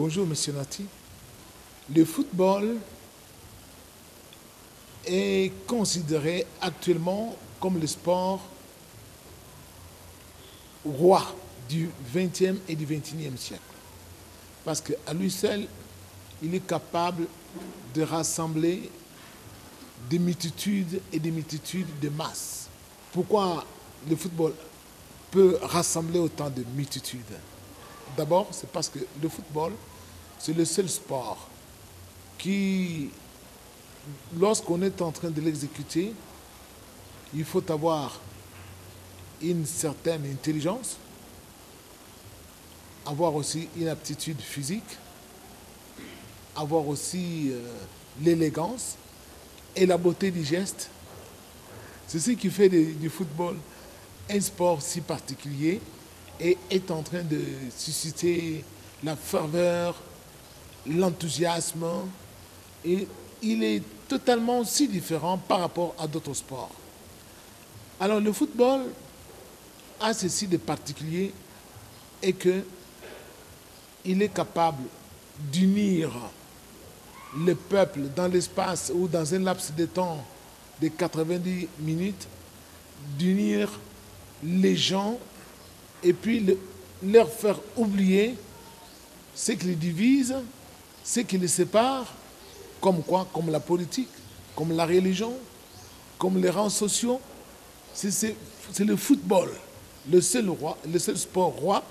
Bonjour, Monsieur Nati. Le football est considéré actuellement comme le sport roi du XXe et du XXIe siècle. Parce qu'à lui seul, il est capable de rassembler des multitudes et des multitudes de masses. Pourquoi le football peut rassembler autant de multitudes? D'abord, c'est parce que le football, c'est le seul sport qui, lorsqu'on est en train de l'exécuter, il faut avoir une certaine intelligence, avoir aussi une aptitude physique, avoir aussi l'élégance et la beauté du geste. C'est ce qui fait du football un sport si particulier et est en train de susciter la ferveur, l'enthousiasme. Et il est totalement si différent par rapport à d'autres sports. Alors le football a ceci de particulier et que il est capable d'unir le peuple dans l'espace ou dans un laps de temps de 90 minutes, d'unir les gens et puis leur faire oublier ce qui les divise, ce qui les sépare, comme quoi? Comme la politique, comme la religion, comme les rangs sociaux. C'est le football, le seul sport roi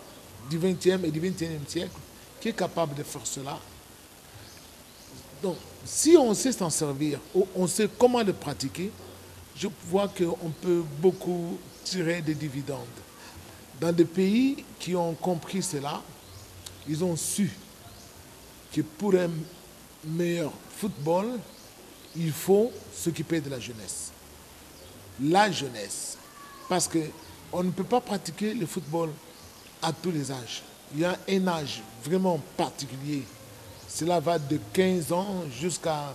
du XXe et du XXIe siècle qui est capable de faire cela. Donc, si on sait s'en servir, ou on sait comment le pratiquer, je vois qu'on peut beaucoup tirer des dividendes. Dans des pays qui ont compris cela, ils ont su que pour un meilleur football, il faut s'occuper de la jeunesse. La jeunesse. Parce qu'on ne peut pas pratiquer le football à tous les âges. Il y a un âge vraiment particulier. Cela va de 15 ans jusqu'à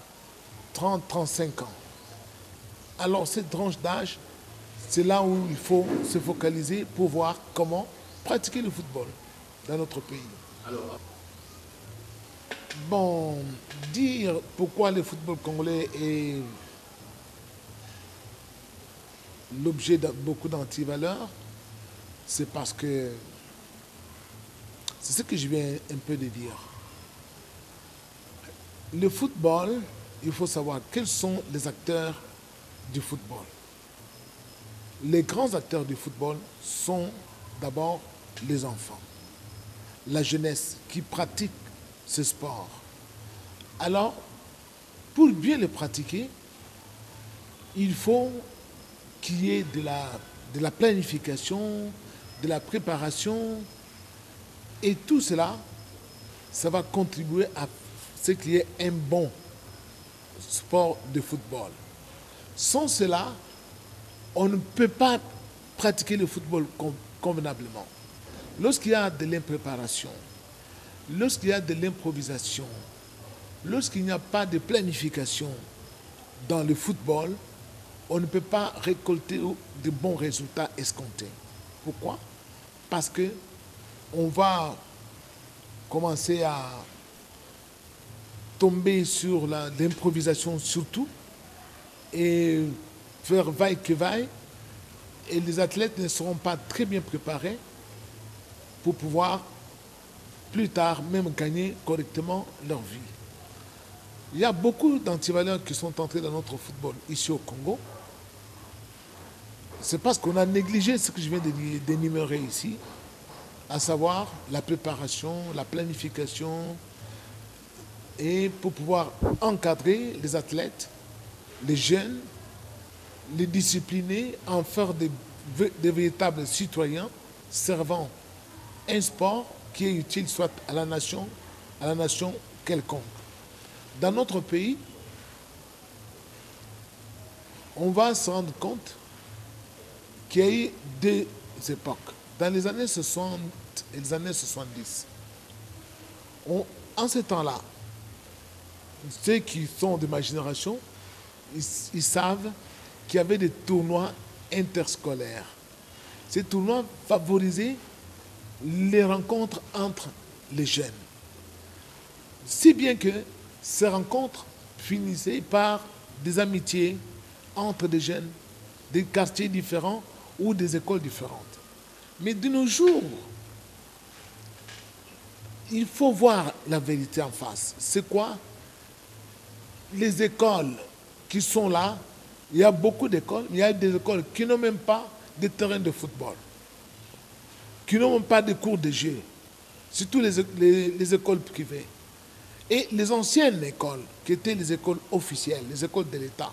30-35 ans. Alors cette tranche d'âge, c'est là où il faut se focaliser pour voir comment pratiquer le football dans notre pays. Bon, dire pourquoi le football congolais est l'objet de beaucoup d'antivaleurs, c'est parce que c'est ce que je viens un peu de dire. Le football, il faut savoir quels sont les acteurs du football. Les grands acteurs du football sont d'abord les enfants, la jeunesse qui pratique ce sport. Alors, pour bien le pratiquer, il faut qu'il y ait de la planification, de la préparation, et tout cela, ça va contribuer à ce qu'il y ait un bon sport de football. Sans cela, on ne peut pas pratiquer le football convenablement. Lorsqu'il y a de l'impréparation, lorsqu'il y a de l'improvisation, lorsqu'il n'y a pas de planification dans le football, on ne peut pas récolter de bons résultats escomptés. Pourquoi? Parce que on va commencer à tomber sur l'improvisation surtout et faire vaille que vaille, et les athlètes ne seront pas très bien préparés pour pouvoir plus tard même gagner correctement leur vie. Il y a beaucoup d'antivaleurs qui sont entrés dans notre football ici au Congo. C'est parce qu'on a négligé ce que je viens d'énumérer ici, à savoir la préparation, la planification, et pour pouvoir encadrer les athlètes, les jeunes, les discipliner, en faire des véritables citoyens servant un sport qui est utile soit à la nation quelconque. Dans notre pays, on va se rendre compte qu'il y a eu deux époques. Dans les années 60 et les années 70, en ce temps-là, ceux qui sont de ma génération, ils savent qu'il y avait des tournois interscolaires. Ces tournois favorisaient les rencontres entre les jeunes. Si bien que ces rencontres finissaient par des amitiés entre des jeunes, des quartiers différents ou des écoles différentes. Mais de nos jours, il faut voir la vérité en face. C'est quoi? Les écoles qui sont là, il y a beaucoup d'écoles, mais il y a des écoles qui n'ont même pas de terrain de football, qui n'ont même pas de cours de jeu, surtout les écoles privées. Et les anciennes écoles, qui étaient les écoles officielles, les écoles de l'État,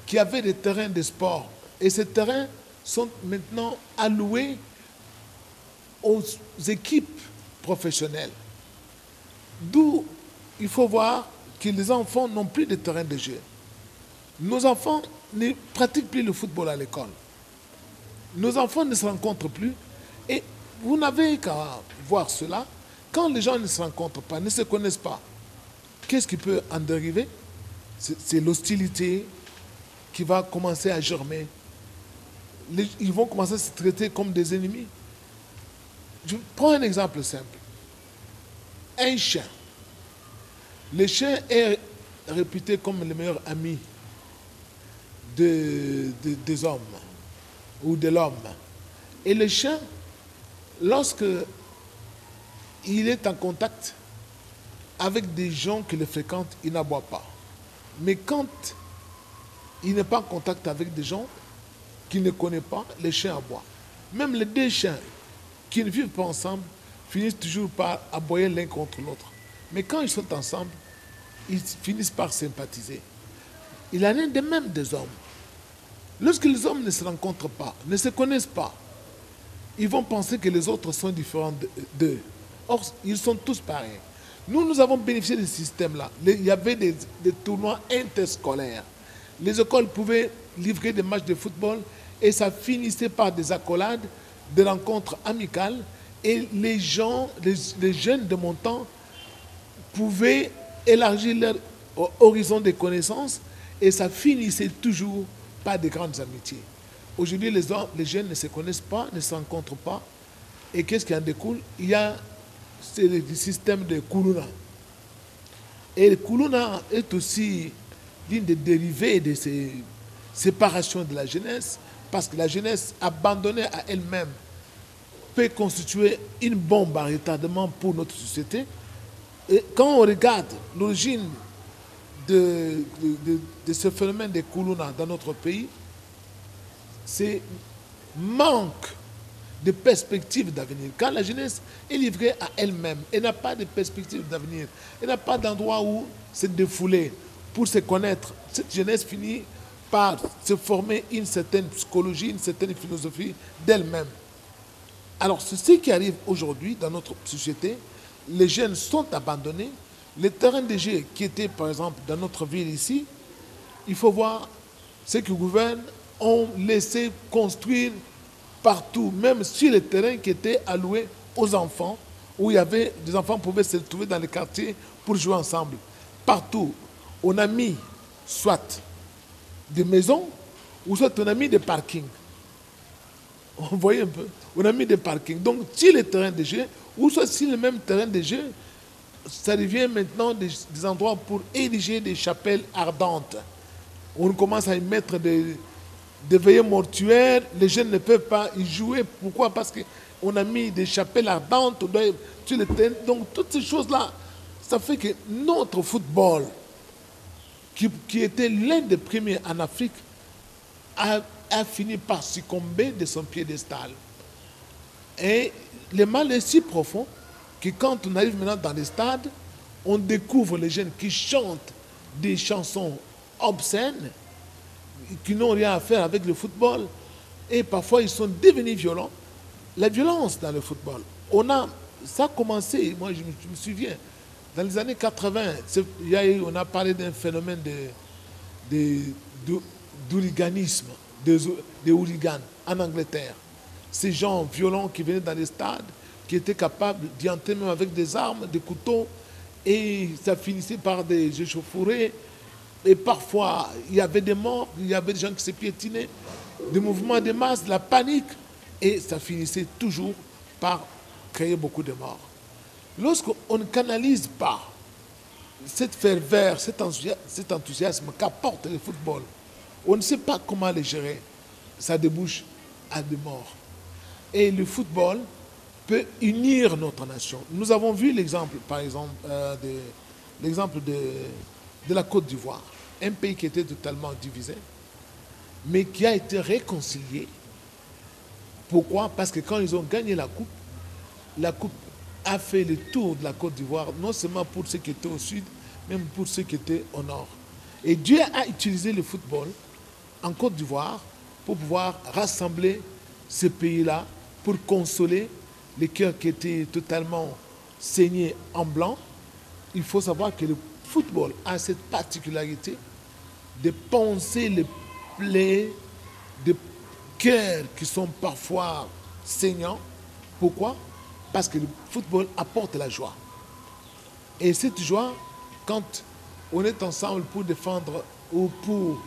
qui avaient des terrains de sport. Et ces terrains sont maintenant alloués aux équipes professionnelles. D'où il faut voir que les enfants n'ont plus de terrain de jeu. Nos enfants ne pratiquent plus le football à l'école. Nos enfants ne se rencontrent plus. Et vous n'avez qu'à voir cela. Quand les gens ne se rencontrent pas, ne se connaissent pas, qu'est-ce qui peut en dériver? C'est l'hostilité qui va commencer à germer. Ils vont commencer à se traiter comme des ennemis. Je prends un exemple simple. Un chien. Le chien est réputé comme le meilleur ami des hommes ou de l'homme. Et le chien, lorsque il est en contact avec des gens qui le fréquentent, il n'aboie pas. Mais quand il n'est pas en contact avec des gens qu'il ne connaît pas, le chien aboie. Même les deux chiens qui ne vivent pas ensemble finissent toujours par aboyer l'un contre l'autre. Mais quand ils sont ensemble, ils finissent par sympathiser. Il en est de même des hommes. Lorsque les hommes ne se rencontrent pas, ne se connaissent pas, ils vont penser que les autres sont différents d'eux. Or, ils sont tous pareils. Nous avons bénéficié de ce système-là. Il y avait des tournois interscolaires. Les écoles pouvaient livrer des matchs de football et ça finissait par des accolades, des rencontres amicales. Et les gens, les jeunes de mon temps, pouvaient élargir leur horizon de connaissances et ça finissait toujours par de grandes amitiés. Aujourd'hui, les jeunes ne se connaissent pas, ne se rencontrent pas. Et qu'est-ce qui en découle? Il y a le système de Kuluna. Et le Kuluna est aussi l'une des dérivées de ces séparations de la jeunesse, parce que la jeunesse abandonnée à elle-même peut constituer une bombe à retardement pour notre société. Et quand on regarde l'origine de ce phénomène de Kuluna dans notre pays, c'est manque de perspectives d'avenir. Quand la jeunesse est livrée à elle-même, elle n'a pas de perspectives d'avenir, elle n'a pas d'endroit où se défouler pour se connaître. Cette jeunesse finit par se former une certaine psychologie, une certaine philosophie d'elle-même. Alors, c'est ce qui arrive aujourd'hui dans notre société. Les jeunes sont abandonnés. Les terrains de jeu qui étaient, par exemple, dans notre ville ici, il faut voir ceux qui gouvernent ont laissé construire partout, même sur les terrains qui étaient alloués aux enfants, où il y avait des enfants pouvaient se trouver dans les quartiers pour jouer ensemble. Partout, on a mis soit des maisons, ou soit on a mis des parkings. Vous voyez un peu? On a mis des parkings. Donc, sur les terrains de jeu, ou soit sur le même terrain de jeu, ça devient maintenant des endroits pour ériger des chapelles ardentes. On commence à y mettre des veillées mortuaires, les jeunes ne peuvent pas y jouer. Pourquoi? Parce qu'on a mis des chapelles ardentes sur le terrain. Donc, toutes ces choses-là, ça fait que notre football, qui était l'un des premiers en Afrique, a fini par succomber de son piédestal. Et le mal est si profond que quand on arrive maintenant dans les stades, on découvre les jeunes qui chantent des chansons obscènes, qui n'ont rien à faire avec le football. Et parfois, ils sont devenus violents. La violence dans le football, ça a commencé, moi je me souviens, dans les années 80, on a parlé d'un phénomène d'hooliganisme, des hooligans en Angleterre. Ces gens violents qui venaient dans les stades, qui étaient capables d'y entrer même avec des armes, des couteaux, et ça finissait par des échauffourées. Et parfois, il y avait des morts, il y avait des gens qui se piétinaient, des mouvements de masse, de la panique, et ça finissait toujours par créer beaucoup de morts. Lorsqu'on ne canalise pas cette ferveur, cet enthousiasme qu'apporte le football, on ne sait pas comment les gérer. Ça débouche à des morts. Et le football peut unir notre nation. Nous avons vu l'exemple, par exemple, de la Côte d'Ivoire, un pays qui était totalement divisé, mais qui a été réconcilié. Pourquoi? Parce que quand ils ont gagné la coupe a fait le tour de la Côte d'Ivoire, non seulement pour ceux qui étaient au sud, même pour ceux qui étaient au nord. Et Dieu a utilisé le football en Côte d'Ivoire pour pouvoir rassembler ce pays-là, pour consoler les cœurs qui étaient totalement saignés en blanc. Il faut savoir que le football a cette particularité de poncer les plaies de cœurs qui sont parfois saignants. Pourquoi? Parce que le football apporte la joie. Et cette joie, quand on est ensemble pour défendre ou pour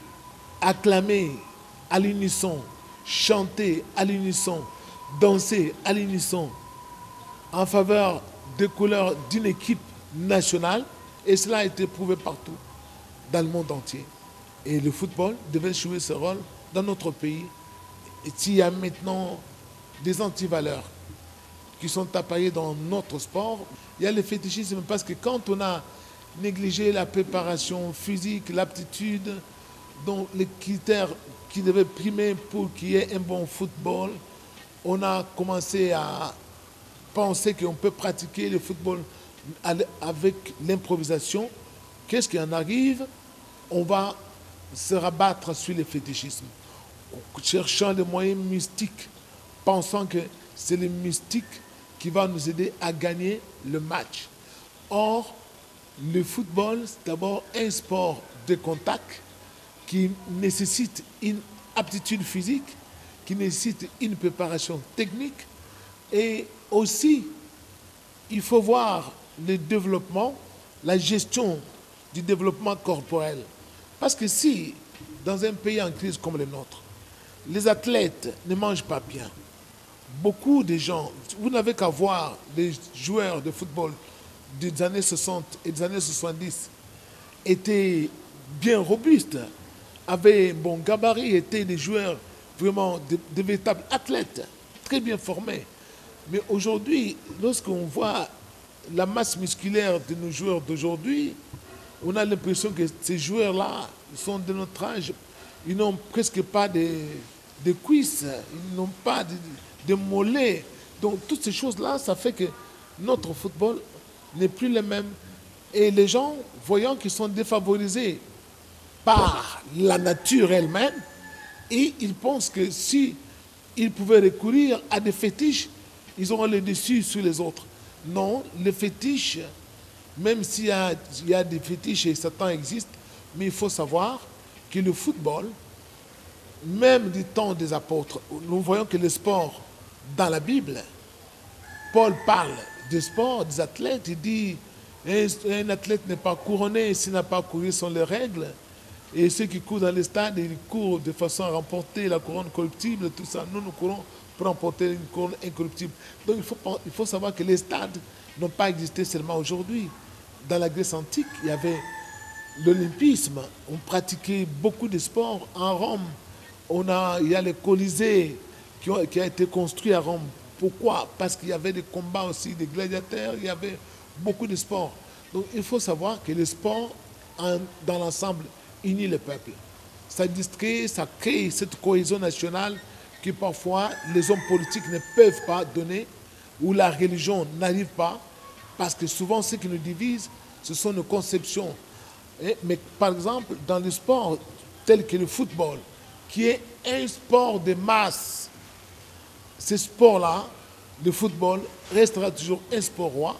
acclamer à l'unisson, chanter à l'unisson, danser à l'unisson en faveur des couleurs d'une équipe nationale, et cela a été prouvé partout dans le monde entier. Et le football devait jouer ce rôle dans notre pays. Et s'il y a maintenant des antivaleurs qui sont appareillés dans notre sport, il y a le fétichisme parce que quand on a négligé la préparation physique, l'aptitude, donc les critères qui devaient primer pour qu'il y ait un bon football, on a commencé à penser qu'on peut pratiquer le football avec l'improvisation. Qu'est-ce qui en arrive? On va se rabattre sur le fétichisme, cherchant des moyens mystiques, pensant que c'est le mystique qui va nous aider à gagner le match. Or, le football, c'est d'abord un sport de contact qui nécessite une aptitude physique, qui nécessite une préparation technique. Et aussi, il faut voir le développement, la gestion du développement corporel. Parce que si, dans un pays en crise comme le nôtre, les athlètes ne mangent pas bien, beaucoup de gens, vous n'avez qu'à voir les joueurs de football des années 60 et des années 70, étaient bien robustes, avaient un bon gabarit, étaient des joueurs vraiment de véritables athlètes, très bien formés. Mais aujourd'hui, lorsqu'on voit la masse musculaire de nos joueurs d'aujourd'hui, on a l'impression que ces joueurs-là sont de notre âge. Ils n'ont presque pas de cuisses, ils n'ont pas de mollets. Donc toutes ces choses-là, ça fait que notre football n'est plus le même. Et les gens, voyant qu'ils sont défavorisés par la nature elle-même, et ils pensent que si ils pouvaient recourir à des fétiches, ils auront le dessus sur les autres. Non, les fétiches, même s'il y a des fétiches et Satan existe, mais il faut savoir que le football, même du temps des apôtres, nous voyons que le sport, dans la Bible, Paul parle du sport, des athlètes, il dit un athlète n'est pas couronné s'il n'a pas couru selon les règles. Et ceux qui courent dans les stades, ils courent de façon à remporter la couronne corruptible, tout ça. Nous courons pour remporter une couronne incorruptible. Donc il faut savoir que les stades n'ont pas existé seulement aujourd'hui. Dans la Grèce antique, il y avait l'olympisme. On pratiquait beaucoup de sports. En Rome, il y a le Colisée qui a été construit à Rome. Pourquoi? Parce qu'il y avait des combats aussi, des gladiateurs, il y avait beaucoup de sports. Donc il faut savoir que le sport, dans l'ensemble, unit le peuple. Ça distrait, ça crée cette cohésion nationale que parfois les hommes politiques ne peuvent pas donner, ou la religion n'arrive pas, parce que souvent ce qui nous divise, ce sont nos conceptions. Mais par exemple, dans le sport tel que le football, qui est un sport de masse, ce sport-là, le football, restera toujours un sport roi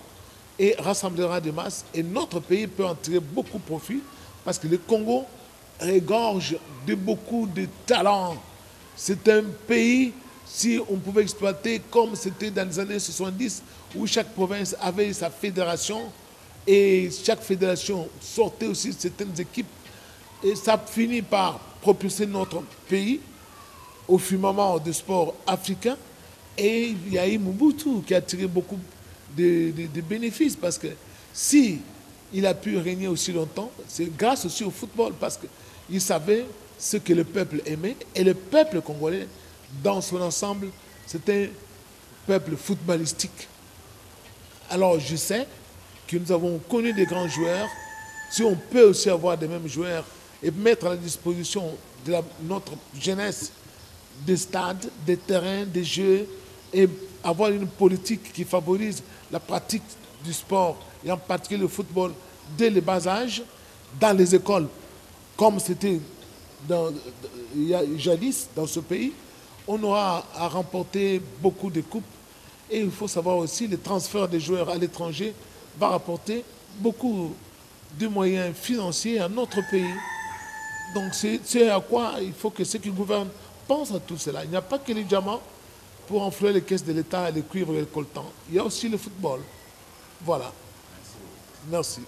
et rassemblera des masses. Et notre pays peut en tirer beaucoup de profit parce que le Congo regorge de beaucoup de talents. C'est un pays, si on pouvait exploiter comme c'était dans les années 70, où chaque province avait sa fédération et chaque fédération sortait aussi certaines équipes. Et ça finit par propulser notre pays au firmament du sport africain. Et il y a eu Mobutu qui a tiré beaucoup de bénéfices. Parce que si il a pu régner aussi longtemps, c'est grâce aussi au football. Parce qu'il savait ce que le peuple aimait. Et le peuple congolais, dans son ensemble, c'était un peuple footballistique. Alors je sais que nous avons connu des grands joueurs. Si on peut aussi avoir des mêmes joueurs et mettre à la disposition de notre jeunesse des stades, des terrains, des jeux, et avoir une politique qui favorise la pratique du sport, et en particulier le football, dès le bas âge, dans les écoles, comme c'était jadis dans ce pays, on aura à remporter beaucoup de coupes. Et il faut savoir aussi le transfert des joueurs à l'étranger va rapporter beaucoup de moyens financiers à notre pays. Donc c'est à quoi il faut que ceux qui gouvernent pensent à tout cela. Il n'y a pas que les diamants pour enfler les caisses de l'État, les cuivres et le coltan. Il y a aussi le football. Voilà. Merci.